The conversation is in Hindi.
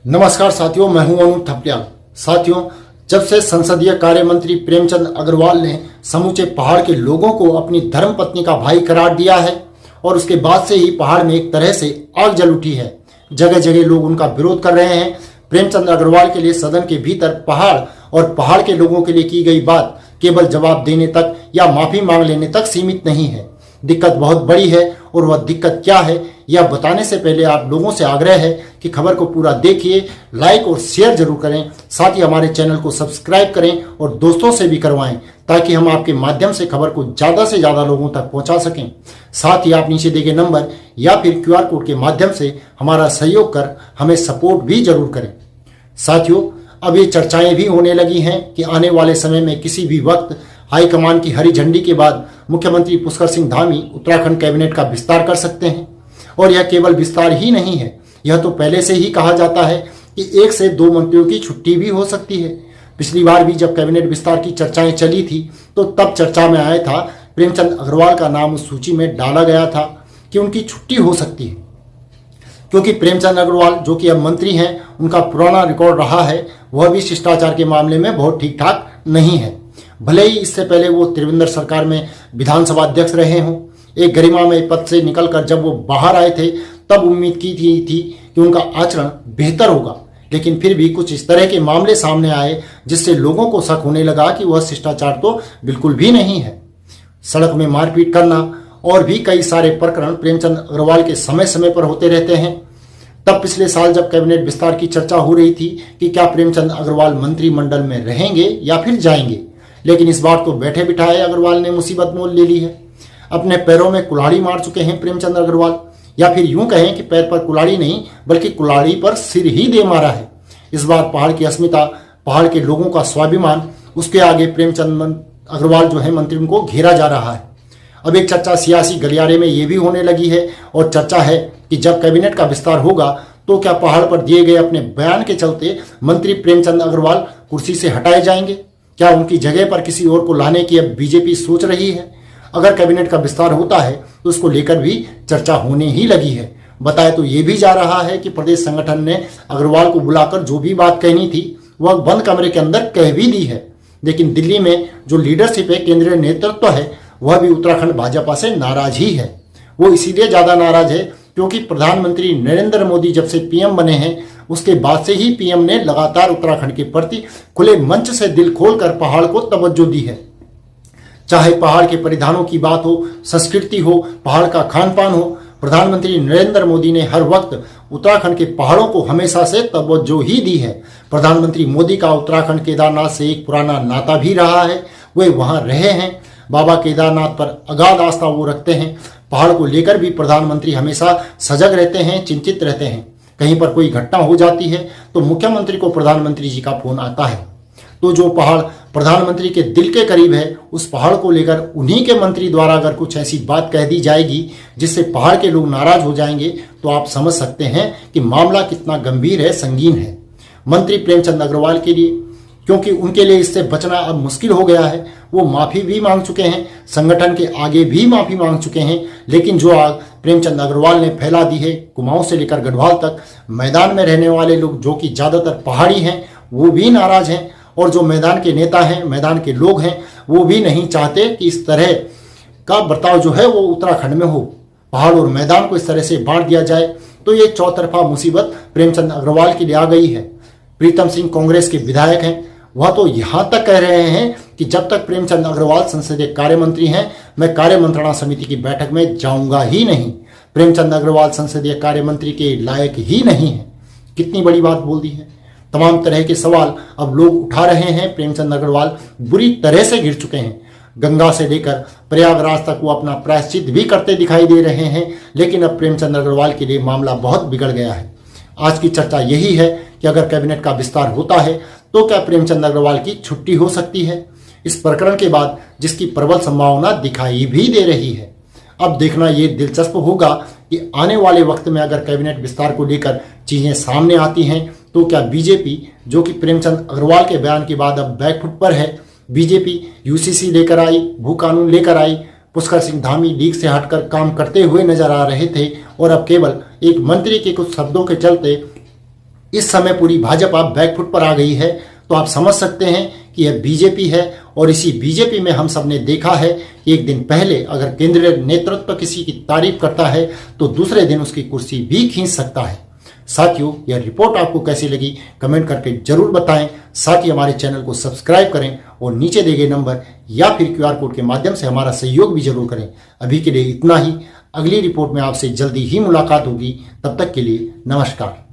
नमस्कार साथियों, मैं हूं अनु थपलियाल। साथियों, जब से संसदीय कार्य मंत्री प्रेमचंद अग्रवाल ने समूचे पहाड़ के लोगों को अपनी धर्मपत्नी का भाई करार दिया है और उसके बाद से ही पहाड़ में एक तरह से आग जल उठी है। जगह जगह लोग उनका विरोध कर रहे हैं। प्रेमचंद अग्रवाल के लिए सदन के भीतर पहाड़ और पहाड़ के लोगों के लिए की गई बात केवल जवाब देने तक या माफी मांग लेने तक सीमित नहीं है। दिक्कत बहुत बड़ी है और वह दिक्कत क्या है यह बताने से पहले आप लोगों से आग्रह है कि खबर को पूरा देखिए, लाइक और शेयर जरूर करें। साथ ही हमारे चैनल को सब्सक्राइब करें और दोस्तों से भी करवाएं ताकि हम आपके माध्यम से खबर को ज़्यादा से ज़्यादा लोगों तक पहुंचा सकें। साथ ही आप नीचे दिए गए नंबर या फिर QR कोड के माध्यम से हमारा सहयोग कर हमें सपोर्ट भी जरूर करें। साथियों, अब ये चर्चाएं भी होने लगी हैं कि आने वाले समय में किसी भी वक्त हाईकमान की हरी झंडी के बाद मुख्यमंत्री पुष्कर सिंह धामी उत्तराखंड कैबिनेट का विस्तार कर सकते हैं। और यह केवल विस्तार ही नहीं है, यह तो पहले से ही कहा जाता है कि 1 से 2 मंत्रियों की छुट्टी भी हो सकती है। पिछली बार भी जब कैबिनेट विस्तार की चर्चाएं चली थी तो तब चर्चा में आया था, प्रेमचंद अग्रवाल का नाम उस सूची में डाला गया था कि उनकी छुट्टी हो सकती है, क्योंकि प्रेमचंद अग्रवाल जो कि अब मंत्री हैं, उनका पुराना रिकॉर्ड रहा है वह भी शिष्टाचार के मामले में बहुत ठीक ठाक नहीं है। भले ही इससे पहले वो त्रिवेंद्र सरकार में विधानसभा अध्यक्ष रहे हों, एक गरिमामय पद से निकलकर जब वो बाहर आए थे तब उम्मीद की थी कि उनका आचरण बेहतर होगा, लेकिन फिर भी कुछ इस तरह के मामले सामने आए जिससे लोगों को शक होने लगा कि वह शिष्टाचार तो बिल्कुल भी नहीं है। सड़क में मारपीट करना और भी कई सारे प्रकरण प्रेमचंद अग्रवाल के समय समय पर होते रहते हैं। तब पिछले साल जब कैबिनेट विस्तार की चर्चा हो रही थी कि क्या प्रेमचंद अग्रवाल मंत्रिमंडल में रहेंगे या फिर जाएंगे, लेकिन इस बार तो बैठे बिठाए अग्रवाल ने मुसीबत मोल ले ली है। अपने पैरों में कुल्हाड़ी मार चुके हैं प्रेमचंद अग्रवाल, या फिर यूं कहें कि पैर पर कुल्हाड़ी नहीं बल्कि कुल्हाड़ी पर सिर ही दे मारा है। इस बार पहाड़ की अस्मिता, पहाड़ के लोगों का स्वाभिमान, उसके आगे प्रेमचंद अग्रवाल जो है मंत्री उनको घेरा जा रहा है। अब एक चर्चा सियासी गलियारे में ये भी होने लगी है और चर्चा है कि जब कैबिनेट का विस्तार होगा तो क्या पहाड़ पर दिए गए अपने बयान के चलते मंत्री प्रेमचंद अग्रवाल कुर्सी से हटाए जाएंगे? क्या उनकी जगह पर किसी और को लाने की अब बीजेपी सोच रही है? अगर कैबिनेट का विस्तार होता है तो उसको लेकर भी चर्चा होने ही लगी है। बताया तो ये भी जा रहा है कि प्रदेश संगठन ने अग्रवाल को बुलाकर जो भी बात कहनी थी वह बंद कमरे के अंदर कह भी दी है। लेकिन दिल्ली में जो लीडरशिप है, केंद्रीय नेतृत्व है, वह भी उत्तराखंड भाजपा से नाराज ही है। वो इसीलिए ज्यादा नाराज है क्योंकि प्रधानमंत्री नरेंद्र मोदी जब से पीएम बने हैं उसके बाद से ही पीएम ने लगातार उत्तराखंड के प्रति खुले मंच से दिल खोलकर पहाड़ को तवज्जो दी है। चाहे पहाड़ के परिधानों की बात हो, संस्कृति हो, पहाड़ का खान पान हो, प्रधानमंत्री नरेंद्र मोदी ने हर वक्त उत्तराखंड के पहाड़ों को हमेशा से तवज्जो ही दी है। प्रधानमंत्री मोदी का उत्तराखंड केदारनाथ से एक पुराना नाता भी रहा है, वे वहां रहे हैं। बाबा केदारनाथ पर अगाध आस्था वो रखते हैं। पहाड़ को लेकर भी प्रधानमंत्री हमेशा सजग रहते हैं, चिंतित रहते हैं। कहीं पर कोई घटना हो जाती है तो मुख्यमंत्री को प्रधानमंत्री जी का फोन आता है। तो जो पहाड़ प्रधानमंत्री के दिल के करीब है, उस पहाड़ को लेकर उन्हीं के मंत्री द्वारा अगर कुछ ऐसी बात कह दी जाएगी जिससे पहाड़ के लोग नाराज हो जाएंगे तो आप समझ सकते हैं कि मामला कितना गंभीर है, संगीन है। मंत्री प्रेमचंद अग्रवाल के लिए, क्योंकि उनके लिए इससे बचना अब मुश्किल हो गया है। वो माफी भी मांग चुके हैं, संगठन के आगे भी माफी मांग चुके हैं, लेकिन जो आग प्रेमचंद अग्रवाल ने फैला दी है, कुमाऊं से लेकर गढ़वाल तक मैदान में रहने वाले लोग जो कि ज्यादातर पहाड़ी हैं वो भी नाराज हैं, और जो मैदान के नेता हैं, मैदान के लोग हैं, वो भी नहीं चाहते कि इस तरह का बर्ताव जो है वो उत्तराखंड में हो। पहाड़ और मैदान को इस तरह से बांट दिया जाए तो ये चौतरफा मुसीबत प्रेमचंद अग्रवाल के लिए आ गई है। प्रीतम सिंह कांग्रेस के विधायक हैं, वह तो यहां तक कह रहे हैं कि जब तक प्रेमचंद अग्रवाल संसदीय कार्य मंत्री हैं मैं कार्य मंत्रणा समिति की बैठक में जाऊंगा ही नहीं। प्रेमचंद अग्रवाल संसदीय कार्य मंत्री के लायक ही नहीं है। कितनी बड़ी बात बोल दी है। तमाम तरह के सवाल अब लोग उठा रहे हैं। प्रेमचंद अग्रवाल बुरी तरह से गिर चुके हैं। गंगा से लेकर प्रयागराज तक वो अपना प्रायश्चित भी करते दिखाई दे रहे हैं, लेकिन अब प्रेमचंद अग्रवाल के लिए मामला बहुत बिगड़ गया है। आज की चर्चा यही है कि अगर कैबिनेट का विस्तार होता है तो क्या प्रेमचंद अग्रवाल की छुट्टी हो सकती है, इस प्रकरण के बाद जिसकी प्रबल संभावना दिखाई भी दे रही है। अब देखना ये दिलचस्प होगा कि आने वाले वक्त में अगर कैबिनेट विस्तार को लेकर चीजें सामने आती हैं तो क्या बीजेपी, जो कि प्रेमचंद अग्रवाल के बयान के बाद अब बैकफुट पर है, बीजेपी यूसीसी लेकर आई, भू कानून लेकर आई, पुष्कर सिंह धामी लीग से हटकर काम करते हुए नजर आ रहे थे और अब केवल एक मंत्री के कुछ शब्दों के चलते इस समय पूरी भाजपा बैकफुट पर आ गई है, तो आप समझ सकते हैं कि यह बीजेपी है। और इसी बीजेपी में हम सब ने देखा है कि एक दिन पहले अगर केंद्रीय नेतृत्व किसी की तारीफ करता है तो दूसरे दिन उसकी कुर्सी भी खींच सकता है। साथियों, यह रिपोर्ट आपको कैसी लगी कमेंट करके जरूर बताएं। साथ ही हमारे चैनल को सब्सक्राइब करें और नीचे दिए गए नंबर या फिर क्यूआर कोड के माध्यम से हमारा सहयोग भी जरूर करें। अभी के लिए इतना ही। अगली रिपोर्ट में आपसे जल्दी ही मुलाकात होगी। तब तक के लिए नमस्कार।